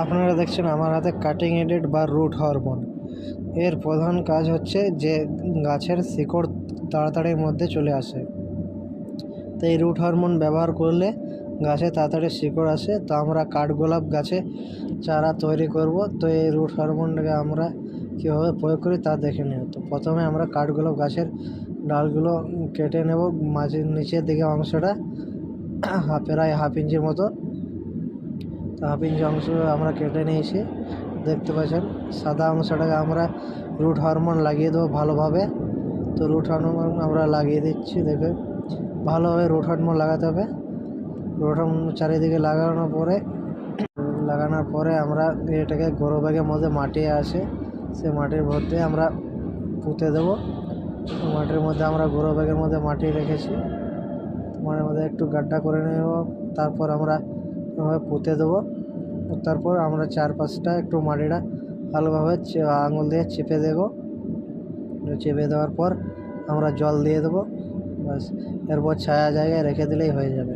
আপনারা দেখছেন আমার হাতে কাটিং এডেড বা রুট হরমোন। এর প্রধান কাজ হচ্ছে যে গাছের শিকড় তাড়াতাড়ির মধ্যে চলে আসে। তো এই রুট হরমোন ব্যবহার করলে গাছে তাড়াতাড়ি শিকড় আসে। তো আমরা কাঠগোলাপ গাছে চারা তৈরি করব। তো এই রুট হরমোনটাকে আমরা কীভাবে প্রয়োগ করি তা দেখে নেব। তো প্রথমে আমরা কাঠগোলাপ গাছের ডালগুলো কেটে নেব, মাঝের নিচের দিকে অংশটা প্রায় হাফ ইঞ্চির মতো। তো হাফ ইঞ্চি অংশ আমরা কেটে নিয়েছি, দেখতে পাচ্ছেন। সাদা অংশটাকে আমরা রুট হরমোন লাগিয়ে দেবো ভালোভাবে। তো রুট হরমোন আমরা লাগিয়ে দিচ্ছি, দেখে ভালোভাবে রুট হরমোন লাগাতে হবে। রুট হরমোন চারিদিকে লাগানোর পরে আমরা এটাকে গ্রো ব্যাগের মধ্যে মাটি আছে, সে মাটির মধ্যে আমরা পুঁতে দেবো। মাটির মধ্যে আমরা গ্রো ব্যাগের মধ্যে মাটি রেখেছি, মাটির মধ্যে একটু গাড্ডা করে নেব। তারপর আমরা পুঁতে দেবো। তারপর আমরা চারপাশটা একটু মাটিটা ভালোভাবে আঙুল দিয়ে চেপে দেবো। চেপে দেওয়ার পর আমরা জল দিয়ে দেবো, ব্যাস। এরপর ছায়া জায়গায় রেখে দিলেই হয়ে যাবে।